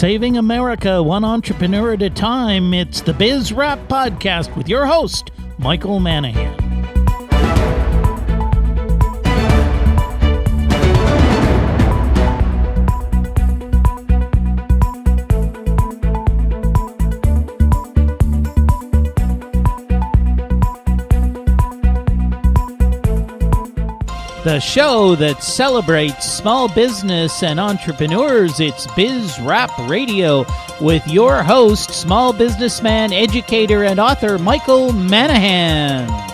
Saving America one entrepreneur at a time. It's the Biz Wrap Podcast with your host, Michael Manahan. The show that celebrates small business and entrepreneurs. It's Biz Wrap Radio with your host, small businessman, educator, and author Michael Manahan.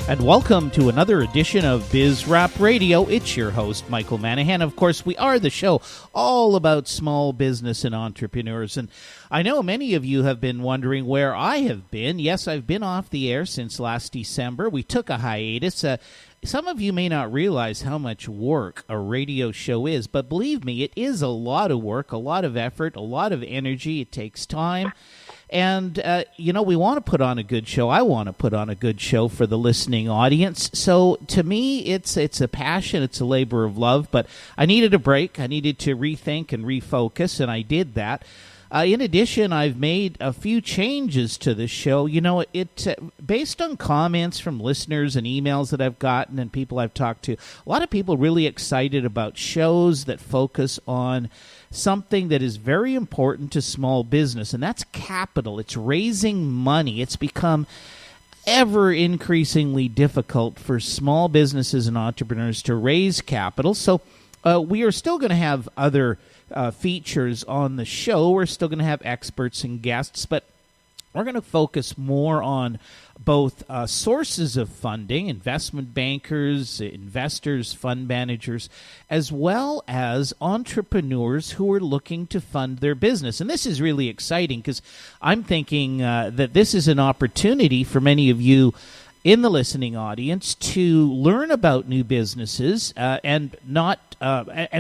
And welcome to another edition of Biz Wrap Radio. It's your host, Michael Manahan. Of course, we are the show all about small business and entrepreneurs. And I know many of you have been wondering where I have been. Yes, I've been off the air since last December. We took a hiatus. Some of you may not realize how much work a radio show is, but believe me, it is a lot of work, a lot of effort, a lot of energy. It takes time. And, we want to put on a good show. I want to put on a good show for the listening audience. So to me, it's a passion. It's a labor of love. But I needed a break. I needed to rethink and refocus, and I did that. In addition, I've made a few changes to the show. Based on comments from listeners and emails that I've gotten and people I've talked to, a lot of people really excited about shows that focus on something that is very important to small business, and that's capital. It's raising money. It's become ever increasingly difficult for small businesses and entrepreneurs to raise capital. So we are still going to have other features on the show. We're still going to have experts and guests, but we're going to focus more on both sources of funding, investment bankers, investors, fund managers, as well as entrepreneurs who are looking to fund their business. And this is really exciting because I'm thinking that this is an opportunity for many of you in the listening audience to learn about new businesses and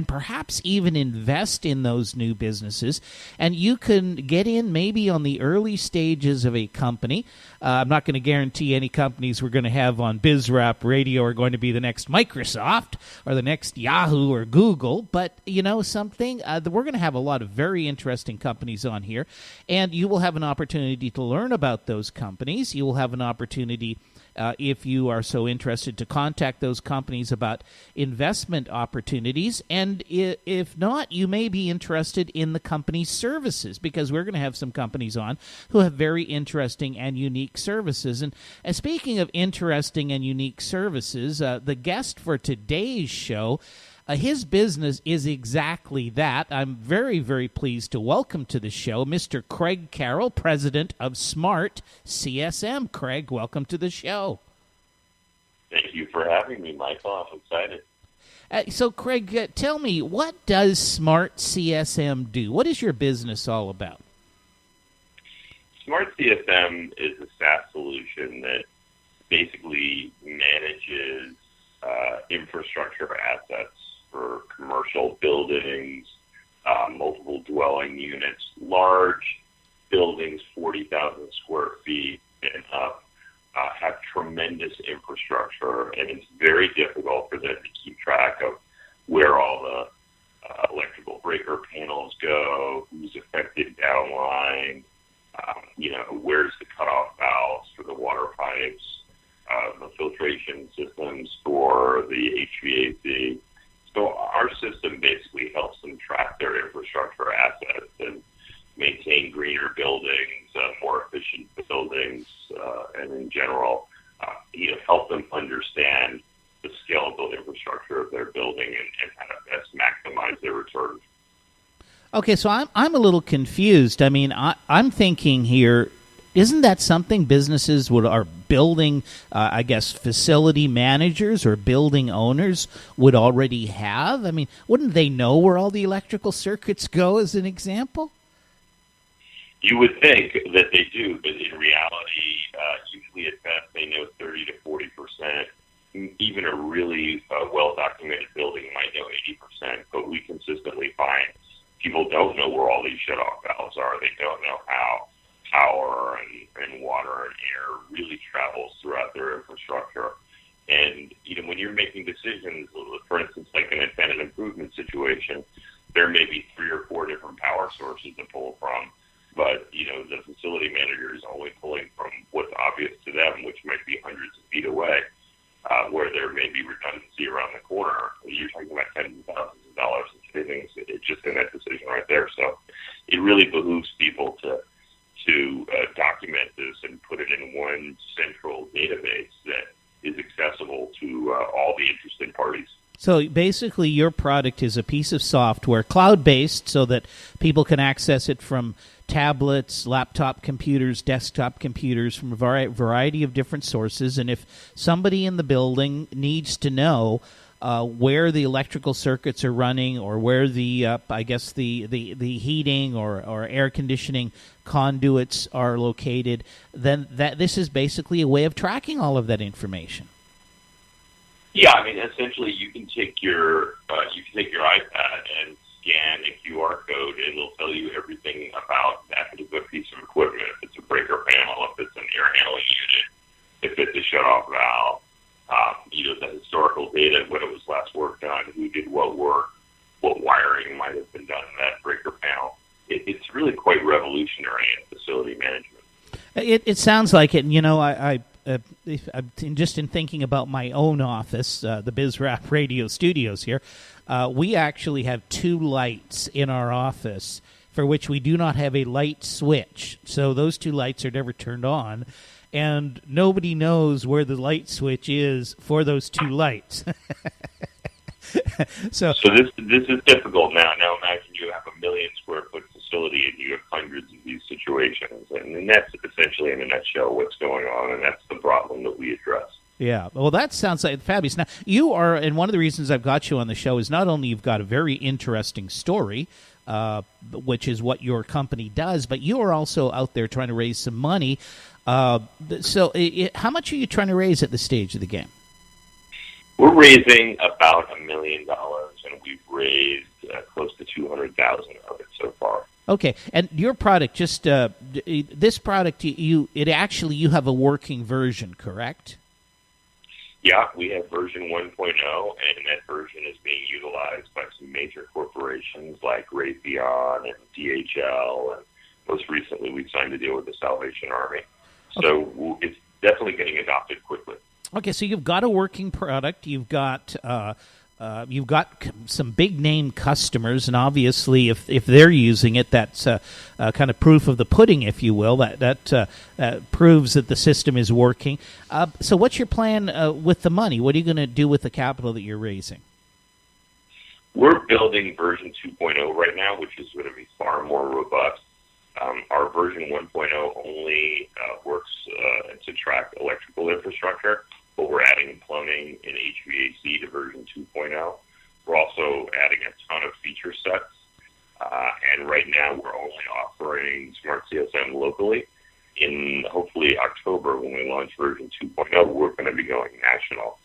perhaps even invest in those new businesses. And you can get in maybe on the early stages of a company. I'm not going to guarantee any companies we're going to have on Biz Wrap Radio are going to be the next Microsoft or the next Yahoo or Google, but something, we're going to have a lot of very interesting companies on here, and you will have an opportunity to learn about those companies. You will have an opportunity if you are so interested, to contact those companies about investment opportunities. And if not, you may be interested in the company's services, because we're going to have some companies on who have very interesting and unique services. And speaking of interesting and unique services, the guest for today's show, his business is exactly that. I'm very, very pleased to welcome to the show Mr. Craig Carroll, president of Smart CSM. Craig, welcome to the show. Thank you for having me, Michael. I'm excited. So, Craig, tell me, what does Smart CSM do? What is your business all about? Smart CSM is a SaaS solution that basically manages infrastructure assets for commercial buildings, multiple dwelling units, large buildings, 40,000 square feet and up, have tremendous infrastructure, and it's very difficult for them to keep track of where all the electrical breaker panels go, who's affected downline, where's the cutoff valves for the water pipes, the filtration systems for the HVAC. So our system basically helps them track their infrastructure assets and maintain greener buildings, more efficient buildings, and in general, help them understand the scalable infrastructure of their building and how to best maximize their returns. Okay, so I'm a little confused. I mean, I'm thinking here, isn't that something businesses are building, facility managers or building owners would already have? I mean, wouldn't they know where all the electrical circuits go, as an example? You would think that they do, but in reality, usually at best they know 30 to 40%. Even a really well-documented building might know 80%, but we consistently find people don't know where all these shut-off valves are. They don't know how power and water and air really travels throughout their infrastructure. And, when you're making decisions, for instance, like in a tenant improvement situation, there may be 3 or 4 different power sources to pull from. But, the facility manager is only pulling from what's obvious to them, which might be hundreds of feet away, where there may be redundancy around the corner. You're talking about tens of thousands of dollars in savings. It's just in that decision right there. So it really behooves people to document this and put it in one central database that is accessible to all the interested parties. So basically your product is a piece of software, cloud-based, so that people can access it from tablets, laptop computers, desktop computers, from a variety of different sources. And if somebody in the building needs to know where the electrical circuits are running, or where the the heating or air conditioning conduits are located, then this is basically a way of tracking all of that information. Yeah, essentially, you can take your iPad and scan a QR code, and it'll tell you everything about that particular piece of equipment. If it's a breaker panel, if it's an air handling unit, if it's a shutoff valve, the historical data, when it was last worked on, who did what work, what wiring might have been done in that breaker panel. It's really quite revolutionary in facility management. It sounds like it. Just in thinking about my own office, the BizRap Radio Studios here, we actually have 2 lights in our office for which we do not have a light switch. So those 2 lights are never turned on, and nobody knows where the light switch is for those 2 lights. So this is difficult now. Now imagine you have a 1 million square foot facility and you have hundreds of these situations, and that's essentially in a nutshell what's going on, and that's the problem that we address. Yeah, well, that sounds like fabulous. Now, you are, and one of the reasons I've got you on the show is not only you've got a very interesting story, which is what your company does, but you are also out there trying to raise some money. How much are you trying to raise at this stage of the game? We're raising about $1 million, and we've raised close to $200,000 of it so far. Okay, and your product, this product, you have a working version, correct? Yeah, we have version 1.0, and that version is being utilized by some major corporations like Raytheon and DHL, and most recently we signed a deal with the Salvation Army. So it's definitely getting adopted quickly. Okay, so you've got a working product. You've got some big name customers, and obviously, if they're using it, that's kind of proof of the pudding, if you will. That proves that the system is working. So, what's your plan with the money? What are you going to do with the capital that you're raising? We're building version 2.0 right now, which is going to be far more robust. Our version 1.0 only works to track electrical infrastructure, but we're adding plumbing and HVAC to version 2.0. We're also adding a ton of feature sets, and right now we're only offering Smart CSM locally. In hopefully October, when we launch version 2.0, we're going to be going national.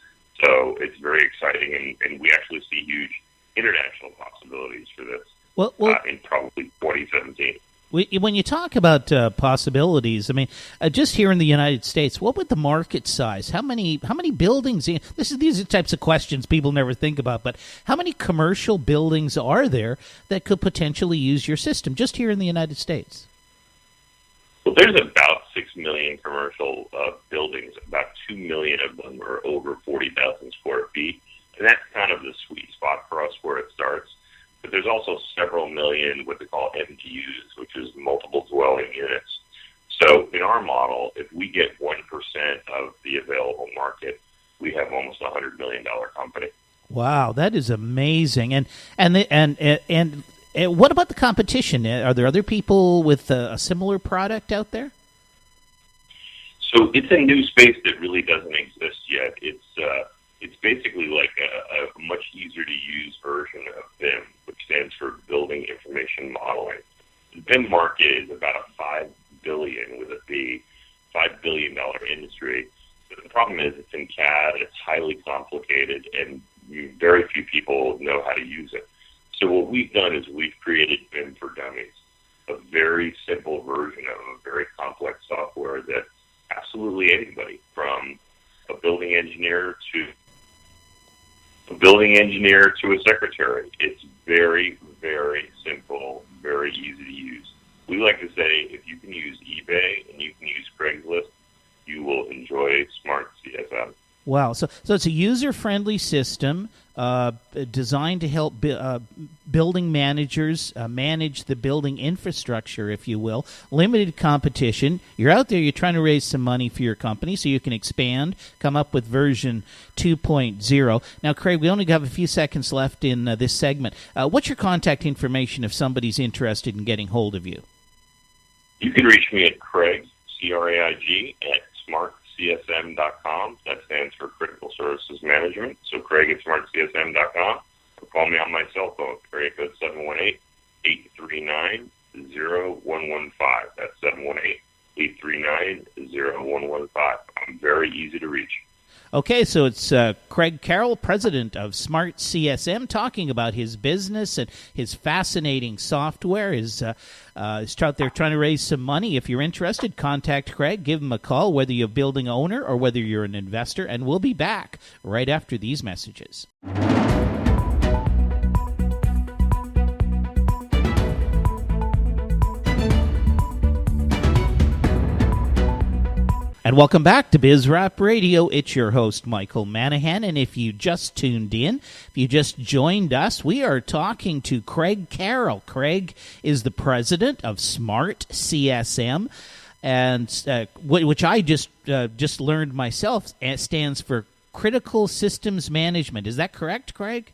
So it's very exciting, and we actually see huge international possibilities for this in probably 2017. When you talk about possibilities, just here in the United States, what would the market size? How many buildings? These are types of questions people never think about. But how many commercial buildings are there that could potentially use your system just here in the United States? Well, there's about 6 million commercial buildings. About 2 million of them are over 40,000 square feet, and that's kind of the sweet spot for us where it starts. But there's also several million what they call MDUs, which is multiple dwelling units. So in our model, if we get 1% of the available market, we have almost a $100 million company. Wow, that is amazing. And what about the competition? Are there other people with a similar product out there? So it's a new space that really doesn't exist yet. It's basically like a much easier to use version of BIM, which stands for Building Information Modeling. The BIM market is about a $5 billion with a B, $5 billion industry. But the problem is it's in CAD, it's highly complicated, and very few people know how to use it. So what we've done is we've created BIM for Dummies, a very simple version of a very complex building engineer to a secretary. It's very, very simple, very easy to use. We like to say if you can use eBay and you can use Craigslist, you will enjoy Smart CSM. Wow. So it's a user-friendly system designed to help building managers manage the building infrastructure, if you will. Limited competition. You're out there, you're trying to raise some money for your company so you can expand, come up with version 2.0. Now, Craig, we only have a few seconds left in this segment. What's your contact information if somebody's interested in getting hold of you? You can reach me at Craig, C-R-A-I-G, at smartcsm.com. That stands for Critical Services Management. So Craig at smartcsm.com. Or call me on my cell phone, area code 718-839-0115. That's 718-839-0115. I'm very easy to reach. Okay, so it's Craig Carroll, president of Smart CSM, talking about his business and his fascinating software. He's out there trying to raise some money. If you're interested, contact Craig. Give him a call, whether you're a building owner or whether you're an investor, and we'll be back right after these messages. And welcome back to BizRap Radio. It's your host, Michael Manahan. And if you just tuned in, if you just joined us, we are talking to Craig Carroll. Craig is the president of Smart CSM, and which I just learned myself stands for Critical Systems Management. Is that correct, Craig?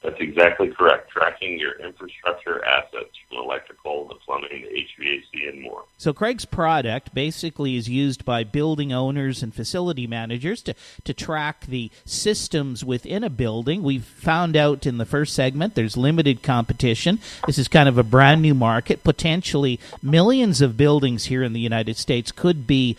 That's exactly correct. Tracking your infrastructure assets from electrical to plumbing to HVAC and more. So Craig's product basically is used by building owners and facility managers to track the systems within a building. We've found out in the first segment there's limited competition. This is kind of a brand new market. Potentially millions of buildings here in the United States could be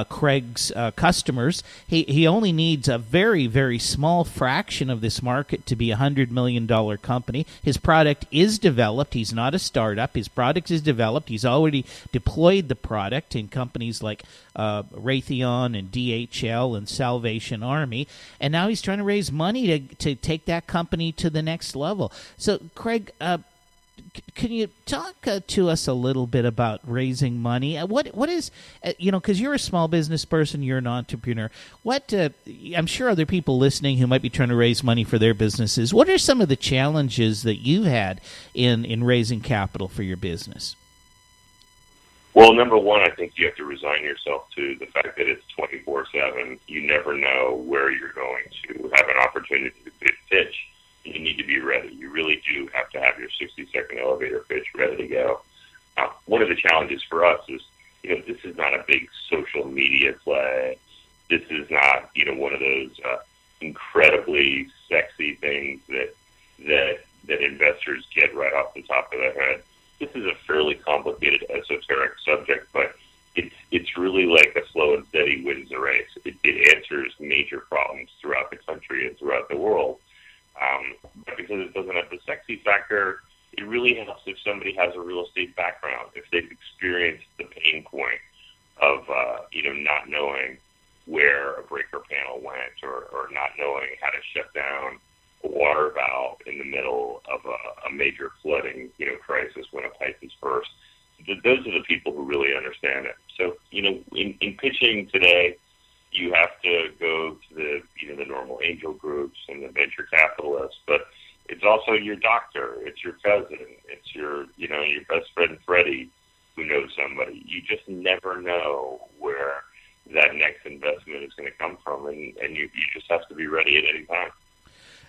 Craig's customers. He only needs a very, very small fraction of this market to be a $100 million company. His product is developed. He's not a startup. His product is developed. He's already deployed the product in companies like Raytheon and DHL and Salvation Army, and now he's trying to raise money to take that company to the next level. So, Craig, can you talk to us a little bit about raising money? What is, because you're a small business person, you're an entrepreneur. I'm sure other people listening who might be trying to raise money for their businesses, what are some of the challenges that you've had in raising capital for your business? Well, number one, I think you have to resign yourself to the fact that it's 24/7. You never know where you're going to have an opportunity to pitch. You need to be ready. You really do have to have your 60-second elevator pitch ready to go. One of the challenges for us is, this is not a big social media play. This is not, one of those incredibly sexy things that investors get right off the top of their head. This is a fairly complicated, esoteric subject, but it's really like a slow and steady wins the race. It answers major problems throughout the country and throughout the world. But because it doesn't have the sexy factor, it really helps if somebody has a real estate background, if they've experienced the pain point of, not knowing where a breaker panel went or not knowing how to shut down a water valve in the middle of a major flooding, crisis when a pipe is burst. Those are the people who really understand it. So, in pitching today, you have to go to the normal angel groups and the venture capitalists, but it's also your doctor, it's your cousin, it's your best friend Freddie who knows somebody. You just never know where that next investment is going to come from, and you just have to be ready at any time.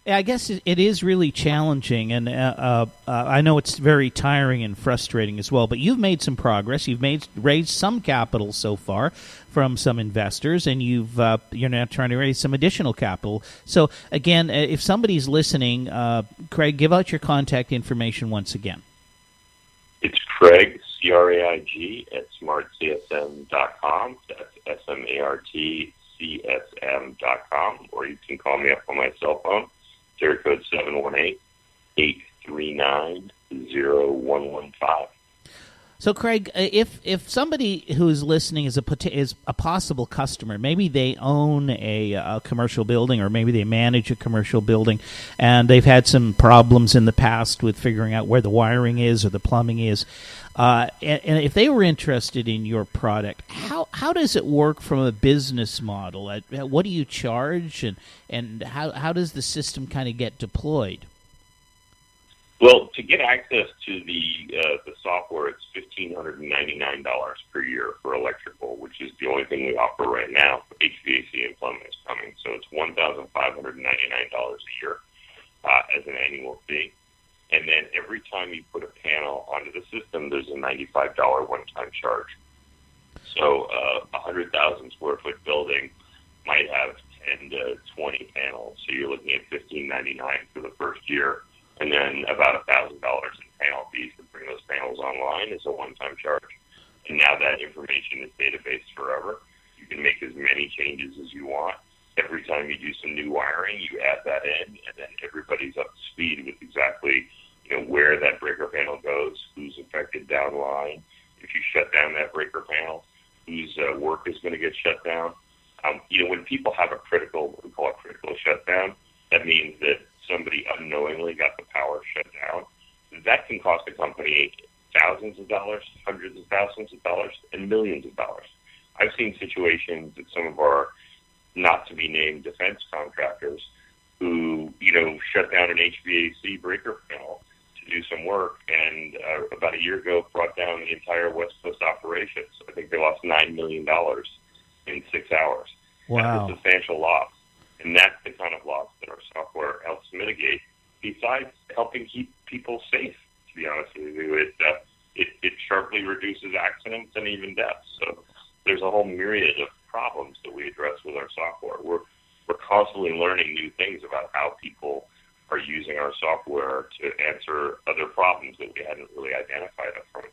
I guess it is really challenging, and I know it's very tiring and frustrating as well, but you've made some progress. You've raised some capital so far from some investors, and you're now trying to raise some additional capital. So, again, if somebody's listening, Craig, give out your contact information once again. It's Craig, C-R-A-I-G, at smartcsm.com. That's SMARTCSM.com, or you can call me up on my cell phone. Area code 718-839-0115. So, Craig, if somebody who is listening is a possible customer, maybe they own a commercial building, or maybe they manage a commercial building, and they've had some problems in the past with figuring out where the wiring is or the plumbing is, and if they were interested in your product, how does it work from a business model? What do you charge, and how does the system kind of get deployed? Well, to get access to the software, it's $1,599 per year for electrical, which is the only thing we offer right now. HVAC and plumbing is coming, so it's $1,599 a year as an annual fee. And then every time you put a panel onto the system, there's a $95 one-time charge. So a 100,000 square foot building might have 10 to 20 panels, so you're looking at $1,599 for the first year. And then about $1,000 in panel fees to bring those panels online is a one-time charge. And now that information is databased forever. You can make as many changes as you want. Every time you do some new wiring, you add that in, and then everybody's up to speed with exactly where that breaker panel goes, who's affected downline. If you shut down that breaker panel, whose work is going to get shut down. When people have what we call a critical shutdown, that means that somebody unknowingly got the power shut down. That can cost a company thousands of dollars, hundreds of thousands of dollars, and millions of dollars. I've seen situations that some of our not-to-be-named defense contractors who, shut down an HVAC breaker panel to do some work, and about a year ago brought down the entire West Coast operations. I think they lost $9 million in 6 hours. Wow. That's a substantial loss. And that's the kind of loss that our software helps mitigate, besides helping keep people safe, to be honest with you. It sharply reduces accidents and even deaths. So there's a whole myriad of problems that we address with our software. We're constantly learning new things about how people are using our software to answer other problems that we hadn't really identified up front.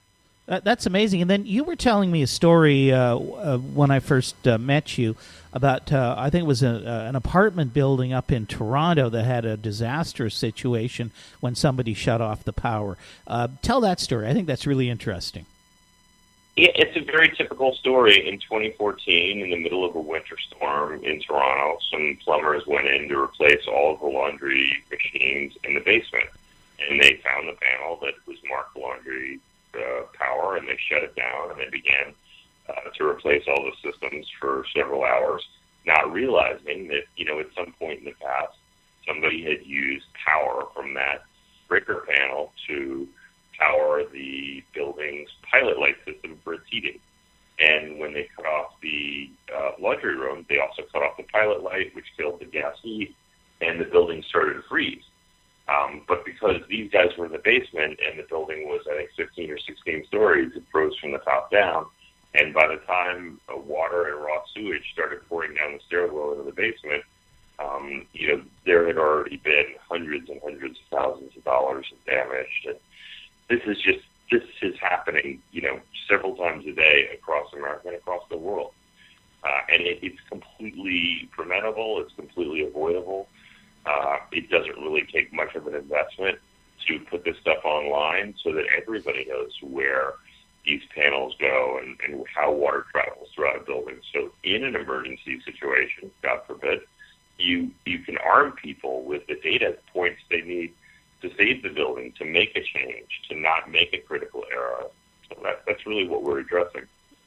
That's amazing. And then you were telling me a story when I first met you about, I think it was an apartment building up in Toronto that had a disastrous situation when somebody shut off the power. Tell that story. I think that's really interesting. Yeah, it's a very typical story. In 2014, in the middle of a winter storm in Toronto, some plumbers went in to replace all of the laundry machines in the basement. And they found the panel that was marked laundry power, and they shut it down, and they began to replace all the systems for several hours, not realizing that, at some point in the past, somebody had used power from that breaker panel to power the building's pilot light system for its heating. And when they cut off the laundry room, they also cut off the pilot light, which killed the gas heat, and the building started to freeze. But because these guys were in the basement and the building was, I think, 15 or 16 stories, it froze from the top down. And by the time water and raw sewage started pouring down the stairwell into the basement, there had already been hundreds and hundreds of thousands of dollars of damage. And this is happening, several times a day across America and across the world. And it's completely preventable. It's completely avoidable. It doesn't really take much of an investment to put this stuff online so that everybody knows where these panels go and how water travels throughout a building. So in an emergency situation, God forbid, you can arm people with the data points they need to save the building, to make a change, to not make a critical error. So that's really what we're addressing.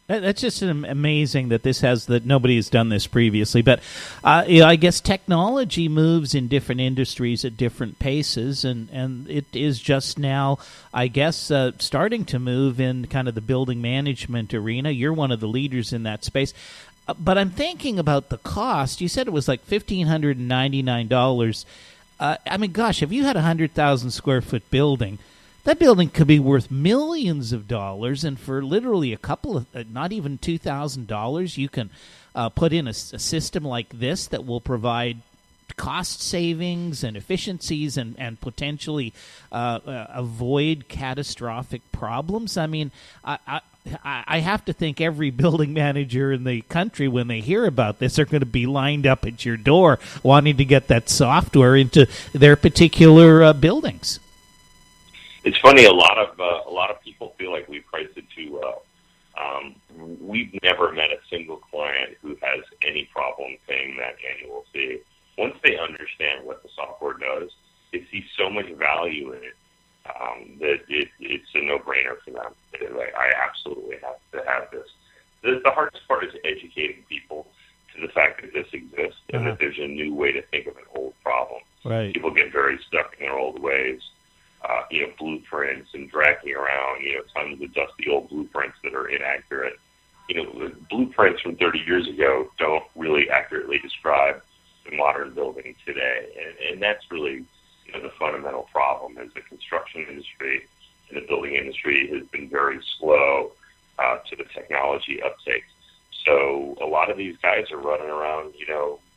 That's just amazing that nobody has done this previously. But I guess technology moves in different industries at different paces, and it is just now, I guess, starting to move in kind of the building management arena. You're one of the leaders in that space. But I'm thinking about the cost. You said it was like $1,599. I mean, gosh, if you had a 100,000 square foot building, that building could be worth millions of dollars, and for literally a couple of, not even $2,000, you can put in a system like this that will provide cost savings and efficiencies and potentially avoid catastrophic problems. I mean, I have to think every building manager in the country, when they hear about this, are going to be lined up at your door wanting to get that software into their particular buildings. It's funny. A lot of people feel like we priced it too no-brainer for them. They're like, I absolutely have to have this. The hardest part is educating people to the fact that this exists and that there's a new way to think of an old problem. Right. People get very stuck in their old ways, blueprints and dragging around, tons of dusty old blueprints that are inaccurate. The blueprints from 30 years ago don't really accurately describe the modern building today. And that's really, the fundamental problem is the construction industry and the building industry has been very slow to the technology uptake. So a lot of these guys are running around,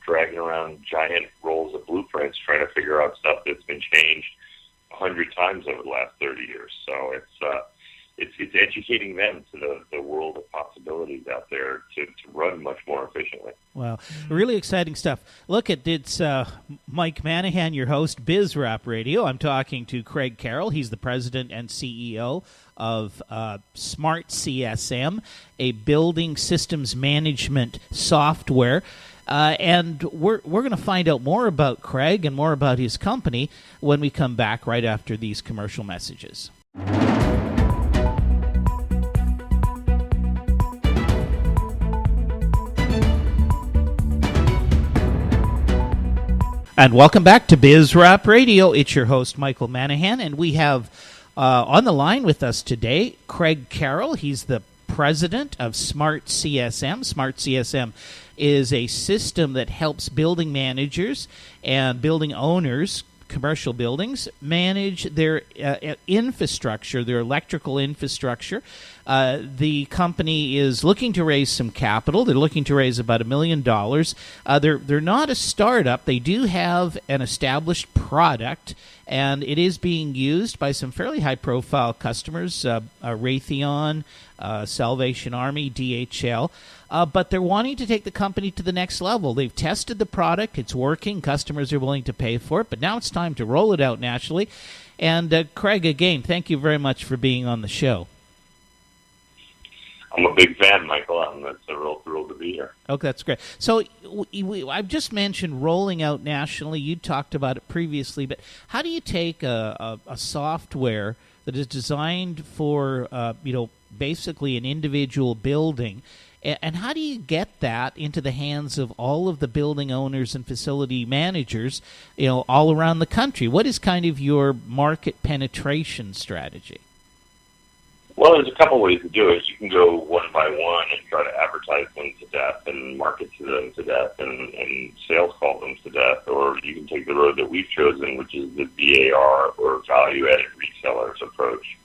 dragging around giant rolls of blueprints trying to figure out stuff that's been changed 100 times over the last 30 years. So it's educating them to the world of possibilities out there to run much more efficiently. Wow. Really exciting stuff. Look, it's Mike Manahan, your host, Biz Rap Radio. I'm talking to Craig Carroll. He's the president and CEO of Smart CSM, a building systems management software. And we're going to find out more about Craig and more about his company when we come back right after these commercial messages. And welcome back to Biz Rap Radio. It's your host, Michael Manahan, and we have on the line with us today Craig Carroll. He's the president of Smart CSM. Smart CSM is a system that helps building managers and building owners, commercial buildings, manage their infrastructure, their electrical infrastructure. The company is looking to raise some capital. They're looking to raise about $1 million. They're not a startup. They do have an established product, and it is being used by some fairly high-profile customers, Raytheon, Salvation Army, DHL. But they're wanting to take the company to the next level. They've tested the product. It's working. Customers are willing to pay for it. But now it's time to roll it out nationally. And Craig, again, thank you very much for being on the show. I'm a big fan, Michael. It's a real thrill to be here. Oh, that's great. So I've just mentioned rolling out nationally. You talked about it previously. But how do you take a software that is designed for, basically an individual building, and how do you get that into the hands of all of the building owners and facility managers, all around the country? What is kind of your market penetration strategy? Well, there's a couple ways to do it. You can go one by one and try to advertise them to death and market to them to death and sales call them to death, or you can take the road that we've chosen, which is the VAR, or value-added resellers approach.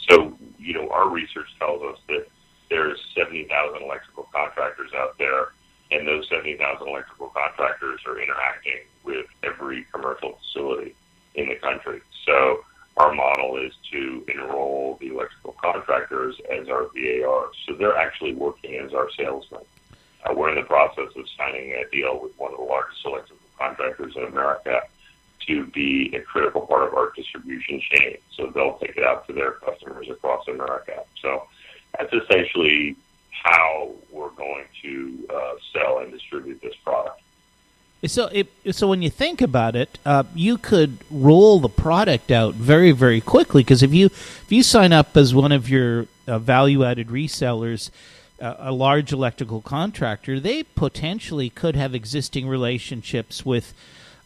So, our research tells us that there's 70,000 electrical contractors out there, and those 70,000 electrical contractors are interacting with every commercial facility in the country. So our model is to enroll the electrical contractors as our VARs. So they're actually working as our salesmen. We're in the process of signing a deal with one of the largest electrical contractors in America to be a critical part of our distribution chain. So they'll take it out to their customers across America. So that's essentially how we're going to sell and distribute this product. So when you think about it, you could roll the product out very, very quickly, because if you sign up as one of your value-added resellers, a large electrical contractor, they potentially could have existing relationships with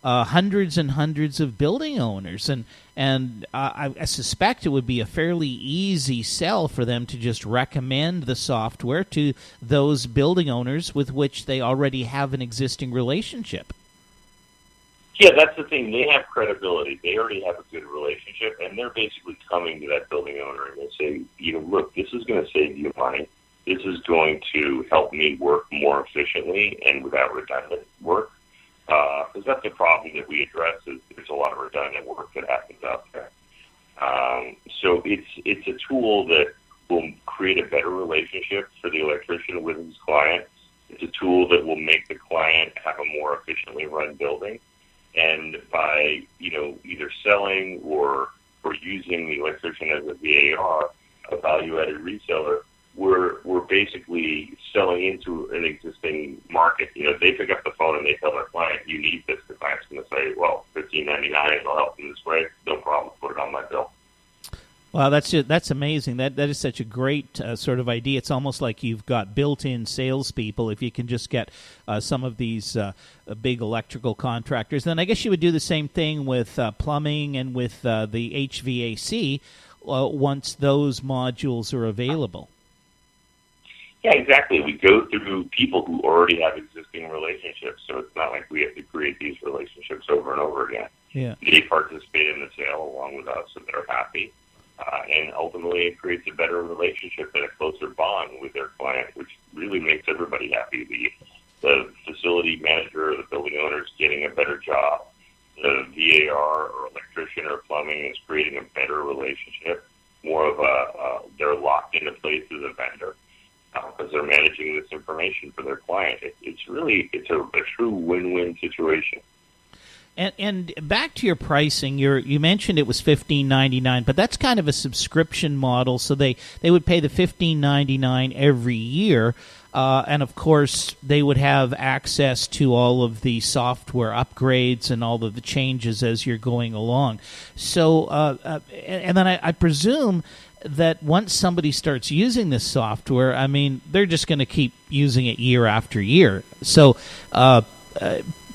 hundreds and hundreds of building owners, and I suspect it would be a fairly easy sell for them to just recommend the software to those building owners with which they already have an existing relationship. Yeah, that's the thing. They have credibility. They already have a good relationship, and they're basically coming to that building owner and they say, look, this is going to save you money. This is going to help me work more efficiently and without redundant work. Because that's the problem that we address, is there's a lot of redundant work that happens out there. So it's a tool that will create a better relationship for the electrician with his client. It's a tool that will make the client have a more efficiently run building. And by either selling or using the electrician as a VAR, a value-added reseller, we're basically selling into an existing market. They pick up the phone and they tell their client, "You need this." The client's going to say, "Well, $15.99, I'll help in this way. No problem. Put it on my bill." Wow, that's amazing. That is such a great sort of idea. It's almost like you've got built-in salespeople. If you can just get some of these big electrical contractors, then I guess you would do the same thing with plumbing and with the HVAC once those modules are available. Yeah, exactly. We go through people who already have existing relationships, so it's not like we have to create these relationships over and over again. Yeah. They participate in the sale along with us, so they're happy. And ultimately, it creates a better relationship and a closer bond with their client, which really makes everybody happy. The facility manager or the building owner is getting a better job. The VAR or electrician or plumbing is creating a better relationship, more of they're locked into place as a vendor because they're managing this information for their client. It's a true win-win situation. And back to your pricing, you mentioned it was $15.99, but that's kind of a subscription model, so they would pay the $15.99 every year, and of course they would have access to all of the software upgrades and all of the changes as you're going along. So, and then I presume that once somebody starts using this software, I mean, they're just going to keep using it year after year. So,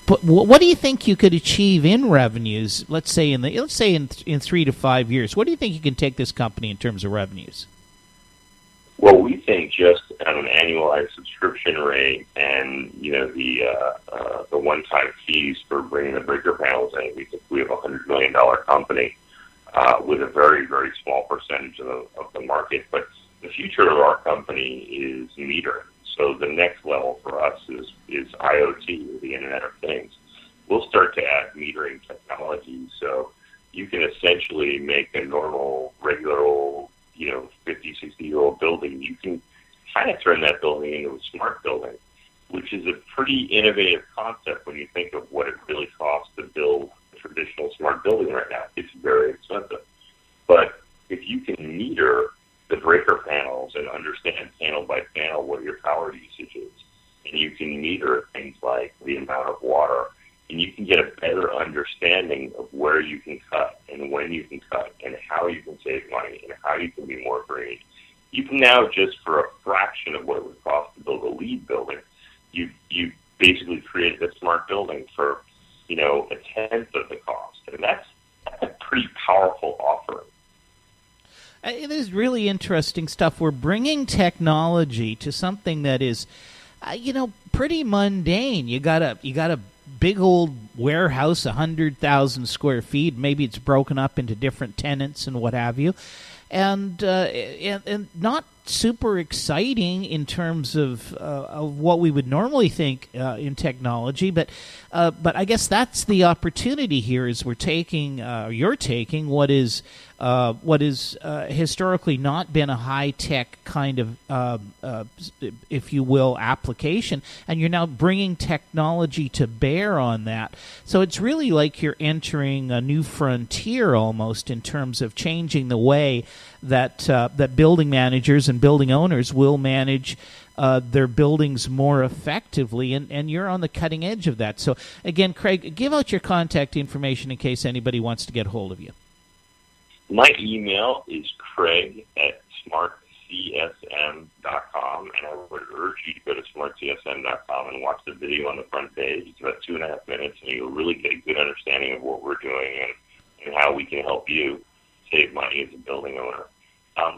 but what do you think you could achieve in revenues? Let's say in 3 to 5 years. What do you think you can take this company in terms of revenues? Well, we think just on an annualized subscription rate, and the one-time fees for bringing the breaker panels in, we think we have a $100 million company with a very, very small percentage of the market. But the future of our company is metering. So the next level for us is IoT, the Internet of Things. We'll start to add metering technology, so you can essentially make a normal, regular old, 50, 60-year-old building. You can kind of turn that building into a smart building, which is a pretty innovative concept when you think of what it really costs to build a traditional smart building right now. It's very expensive. But if you can meter the breaker panels and understand panel by panel what your power usage is, and you can meter things like the amount of water, and you can get a better understanding of where you can cut and when you can cut and how you can save money and how you can be more green. You can now, just for a fraction of what it would cost to build a LEED building, you basically created a smart building for a tenth of the cost, and that's a pretty powerful offering. It is really interesting stuff. We're bringing technology to something that is, pretty mundane. You got a big old warehouse, 100,000 square feet. Maybe it's broken up into different tenants and what have you, and not super exciting in terms of what we would normally think in technology. But I guess that's the opportunity here. Is you're taking what is historically not been a high-tech kind of, if you will, application, and you're now bringing technology to bear on that. So it's really like you're entering a new frontier almost in terms of changing the way that building managers and building owners will manage their buildings more effectively, and you're on the cutting edge of that. So again, Craig, give out your contact information in case anybody wants to get hold of you. My email is craig@smartcsm.com, and I would urge you to go to smartcsm.com and watch the video on the front page. It's about 2.5 minutes, and you'll really get a good understanding of what we're doing and how we can help you save money as a building owner.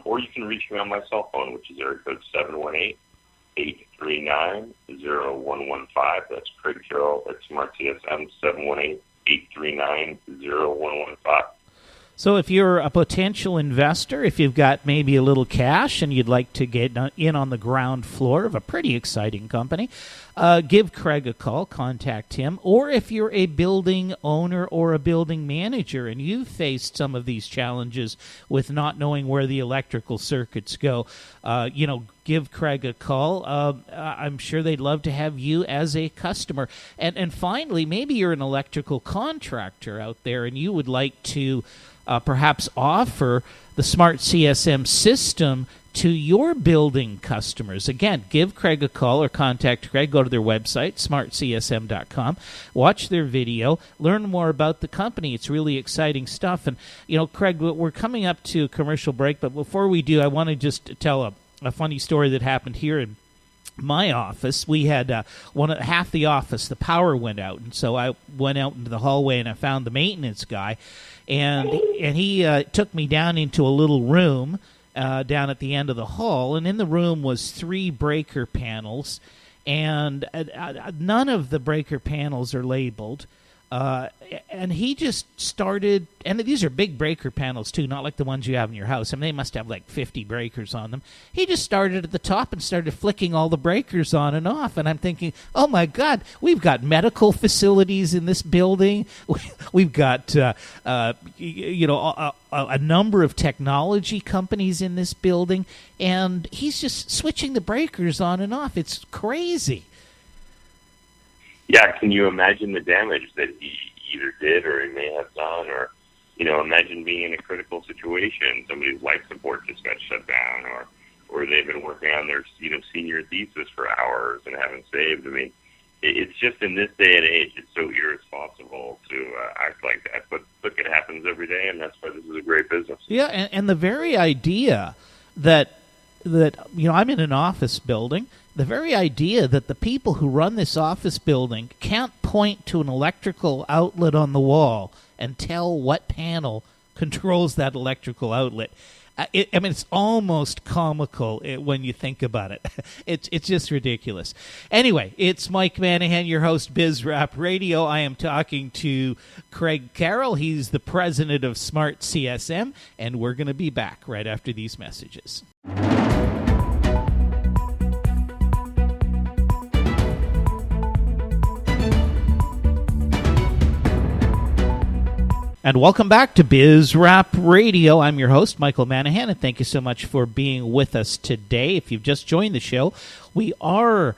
Or you can reach me on my cell phone, which is area code 718-839-0115. That's Craig Carroll at SmartCSM, 718-839-0115. So if you're a potential investor, if you've got maybe a little cash and you'd like to get in on the ground floor of a pretty exciting company, give Craig a call, contact him. Or if you're a building owner or a building manager and you've faced some of these challenges with not knowing where the electrical circuits go, give Craig a call. I'm sure they'd love to have you as a customer. And finally, maybe you're an electrical contractor out there and you would like to perhaps offer the Smart CSM system to your building customers. Again, give Craig a call or contact Craig. Go to their website, smartcsm.com. Watch their video. Learn more about the company. It's really exciting stuff. And, Craig, we're coming up to a commercial break, but before we do, I want to just tell a funny story that happened here in my office. We had half the office, the power went out, and so I went out into the hallway and I found the maintenance guy, and he took me down into a little room down at the end of the hall, and in the room was 3 breaker panels, and none of the breaker panels are labeled. And he just started, and these are big breaker panels too, not like the ones you have in your house. I mean, they must have like 50 breakers on them. He just started at the top and started flicking all the breakers on and off. And I'm thinking, oh my God, we've got medical facilities in this building. We've got, a number of technology companies in this building. And he's just switching the breakers on and off. It's crazy. Yeah, can you imagine the damage that he either did or he may have done? Or, imagine being in a critical situation. Somebody's life support just got shut down, or they've been working on their senior thesis for hours and haven't saved. I mean, it's just in this day and age, it's so irresponsible to act like that. But look, it happens every day, and that's why this is a great business. Yeah, and the very idea that I'm in an office building. The very idea that the people who run this office building can't point to an electrical outlet on the wall and tell what panel controls that electrical outlet. It's almost comical when you think about it. It's just ridiculous. Anyway, it's Mike Manahan, your host, Biz Rap Radio. I am talking to Craig Carroll. He's the president of Smart CSM, and we're going to be back right after these messages. And welcome back to Biz Rap Radio. I'm your host, Michael Manahan, and thank you so much for being with us today. If you've just joined the show, we are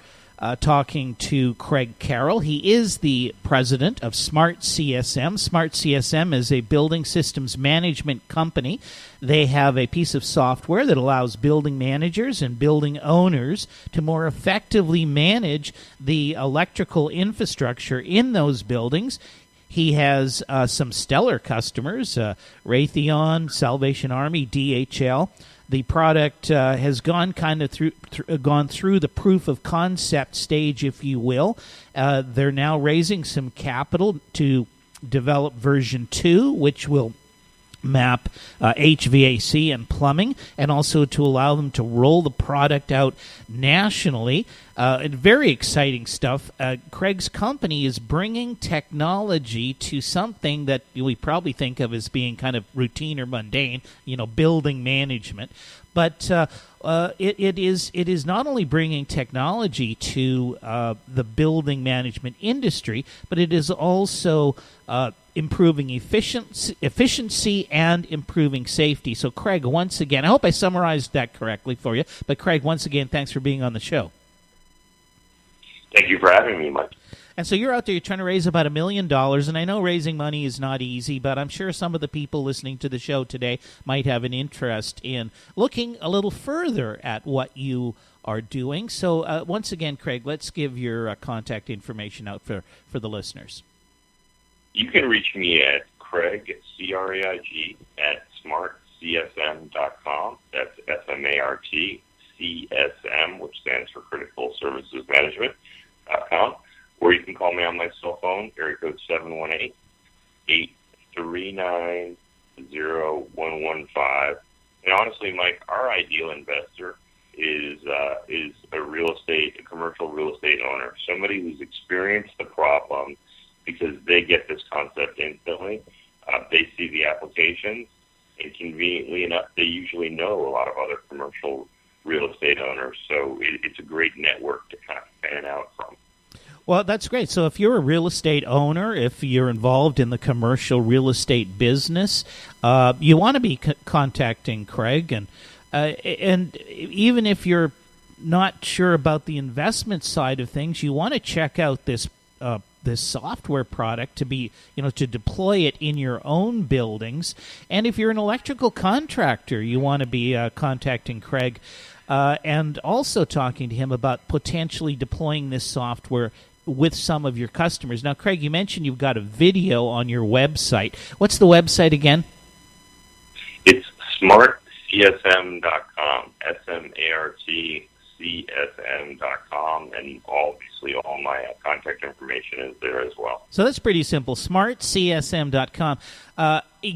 talking to Craig Carroll. He is the president of Smart CSM. Smart CSM is a building systems management company. They have a piece of software that allows building managers and building owners to more effectively manage the electrical infrastructure in those buildings. He has some stellar customers, Raytheon, Salvation Army, DHL. The product has gone through the proof of concept stage, if you will. They're now raising some capital to develop version 2, which will map HVAC and plumbing, and also to allow them to roll the product out nationally. And very exciting stuff. Craig's company is bringing technology to something that we probably think of as being kind of routine or mundane, building management. But it is not only bringing technology to the building management industry, but it is also improving efficiency and improving safety. So, Craig, once again, I hope I summarized that correctly for you. But, Craig, once again, thanks for being on the show. Thank you for having me, Mike. And so you're out there, you're trying to raise about $1 million, and I know raising money is not easy, but I'm sure some of the people listening to the show today might have an interest in looking a little further at what you are doing. So once again, Craig, let's give your contact information out for the listeners. You can reach me at Craig, C-R-A-I-G, at smartcsm.com. That's S-M-A-R-T, CSM, which stands for Critical Services Management.com. Or you can call me on my cell phone, area code 718-839-0115. And honestly, Mike, our ideal investor is a commercial real estate owner, somebody who's experienced the problem because they get this concept instantly. They see the applications, and conveniently enough, they usually know a lot of other commercial real estate owners. So it's a great network to kind of fan out from. Well, that's great. So if you're a real estate owner, if you're involved in the commercial real estate business, you want to be contacting Craig. And even if you're not sure about the investment side of things, you want to check out this this software product to be, to deploy it in your own buildings. And if you're an electrical contractor, you want to be contacting Craig and also talking to him about potentially deploying this software with some of your customers. Now, Craig, you mentioned you've got a video on your website. What's the website again? It's smartcsm.com, smartcsm.com, and obviously all my contact information is there as well. So that's pretty simple, smartcsm.com.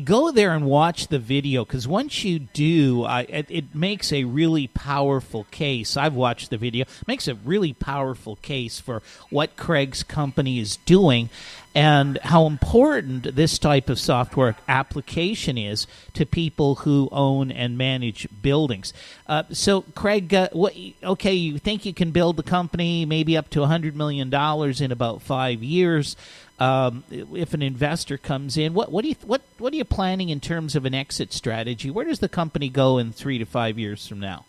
Go there and watch the video, because once you do, it makes a really powerful case. I've watched the video. It makes a really powerful case for what Craig's company is doing and how important this type of software application is to people who own and manage buildings. So, Craig, you think you can build the company maybe up to $100 million in about 5 years. If an investor comes in, what are you planning in terms of an exit strategy? Where does the company go in 3 to 5 years from now?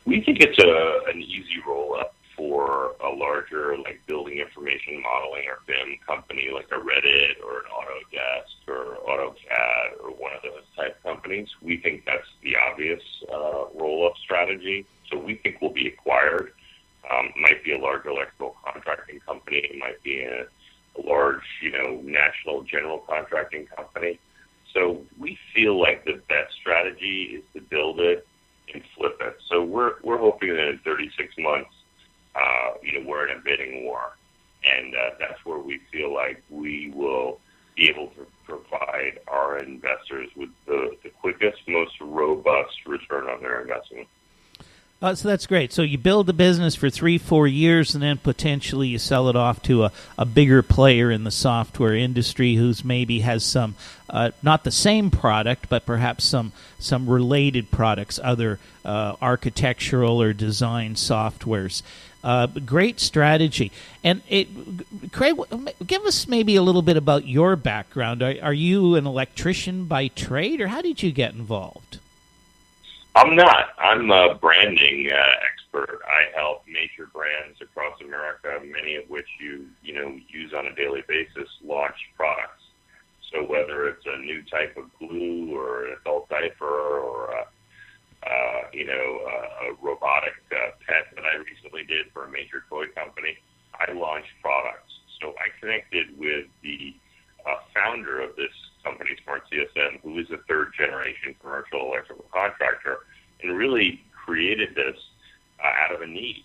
We think it's an easy roll-up for a larger, like, building information modeling or BIM company, like a Reddit or an Autodesk or AutoCAD or one of those type companies. We think that's the obvious roll-up strategy. So we think we'll be acquired. Might be a large electrical contracting company. It might be a large, national general contracting company. So we feel like the best strategy is to build it and flip it. So we're hoping that in 36 months, we're in a bidding war, and that's where we feel like we will be able to provide our investors with the quickest, most robust return on their investment. So that's great. So you build the business for 3-4 years, and then potentially you sell it off to a bigger player in the software industry who's maybe has some, not the same product, but perhaps some related products, other architectural or design softwares. Great strategy. And Craig, give us maybe a little bit about your background. Are you an electrician by trade, or how did you get involved? I'm not. I'm a branding expert. I help major brands across America, many of which you use on a daily basis, launch products. So whether it's a new type of glue or an adult diaper or a robotic pet that I recently did for a major toy company, I launched products. So I connected with the founder of this company, Smart CSM, who is a third-generation commercial electrical contractor, and really created this out of a need.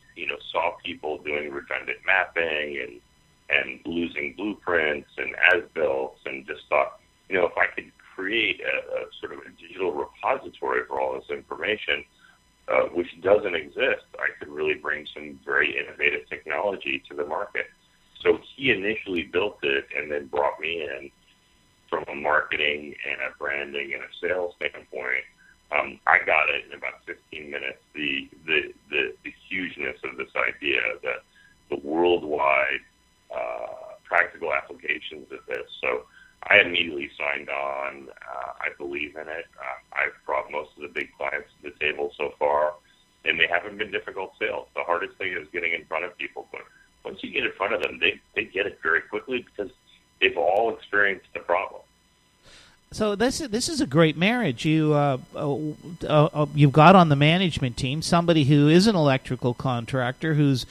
Saw people doing redundant mapping and losing blueprints and as-built, and just thought, if I could create a sort of a digital repository for all this information, which doesn't exist, I could really bring some very innovative technology to the market. So he initially built it and then brought me in from a marketing and a branding and a sales standpoint. I got it in about 15 minutes, the hugeness of this idea, the worldwide practical applications of this. So I immediately signed on. I believe in it. I've brought most of the big clients to the table so far, and they haven't been difficult sales. The hardest thing is getting in front of people, but once you get in front of them, they get it very quickly because they've all experienced the problem. So this is a great marriage. You've got on the management team somebody who is an electrical contractor who's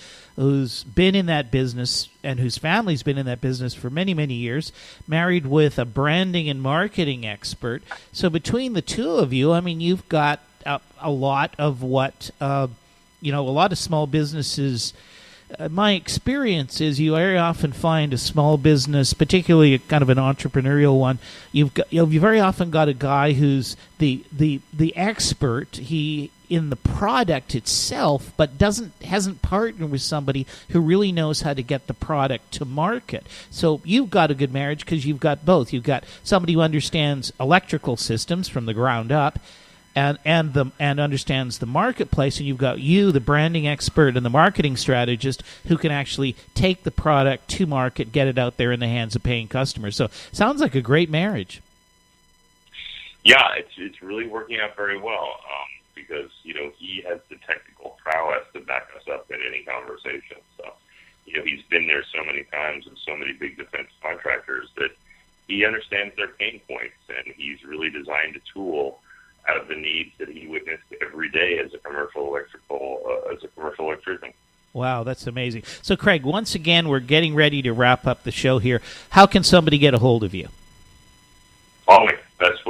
been in that business and whose family's been in that business for many, many years, married with a branding and marketing expert. So between the two of you, I mean, you've got a lot of what a lot of small businesses. My experience is you very often find a small business, particularly kind of an entrepreneurial one, you've very often got a guy who's the expert, he in the product itself, but hasn't partnered with somebody who really knows how to get the product to market. So you've got a good marriage because you've got both. You've got somebody who understands electrical systems from the ground up, and understands the marketplace, and you've got you, the branding expert and the marketing strategist, who can actually take the product to market, get it out there in the hands of paying customers. So sounds like a great marriage. Yeah, it's really working out very well because he has the technical prowess to back us up in any conversation. So he's been there so many times with so many big defense contractors that he understands their pain points, and he's really designed a tool out of the needs that he witnessed every day as a commercial electrician. Wow, that's amazing. So, Craig, once again, we're getting ready to wrap up the show here. How can somebody get a hold of you? Call me. Fastest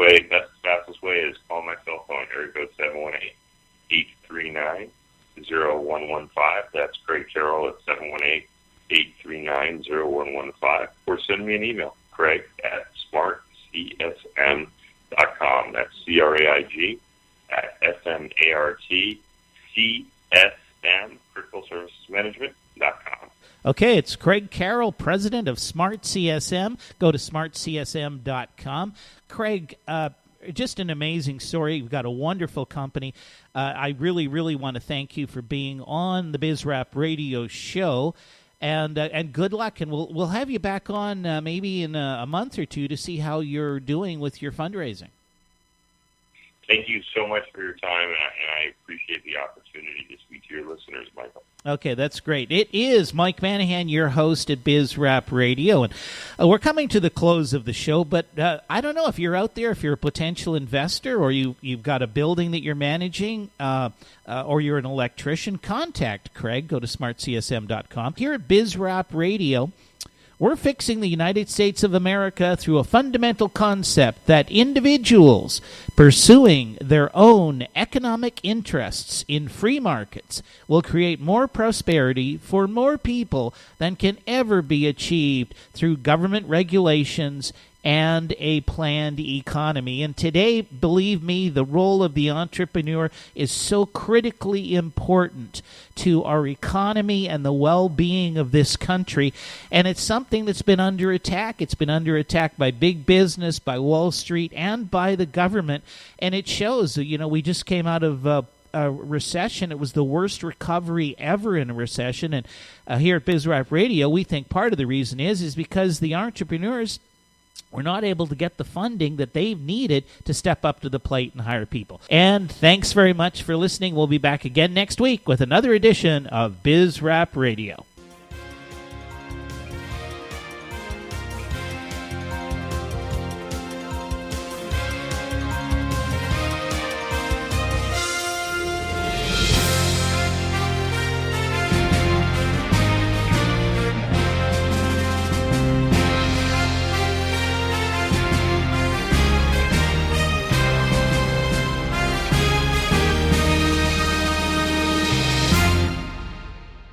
way is call my cell phone, area code 718-839-0115. That's Craig Carroll at 718-839-0115. Or send me an email, Craig at smartcsm.com. That's CRAIG at SMARTCSM, Critical Services Management.com. Okay, it's Craig Carroll, president of Smart CSM. Go to smartcsm.com. Craig, just an amazing story. You've got a wonderful company. I really, really want to thank you for being on the BizRap Radio show. And good luck. And we'll have you back on maybe in a month or two to see how you're doing with your fundraising. Thank you so much for your time, and I appreciate the opportunity to speak to your listeners, Michael. Okay, that's great. It is Mike Manahan, your host at BizRap Radio, and we're coming to the close of the show, but I don't know if you're out there, if you're a potential investor or you've got a building that you're managing or you're an electrician, contact Craig. Go to smartcsm.com. Here at BizRap Radio, we're fixing the United States of America through a fundamental concept that individuals pursuing their own economic interests in free markets will create more prosperity for more people than can ever be achieved through government regulations and a planned economy. And today, believe me, the role of the entrepreneur is so critically important to our economy and the well-being of this country. And it's something that's been under attack. It's been under attack by big business, by Wall Street, and by the government. And it shows, we just came out of a recession. It was the worst recovery ever in a recession. And here at BizRap Radio, we think part of the reason is because the entrepreneurs were not able to get the funding that they've needed to step up to the plate and hire people. And thanks very much for listening. We'll be back again next week with another edition of BizRap Radio.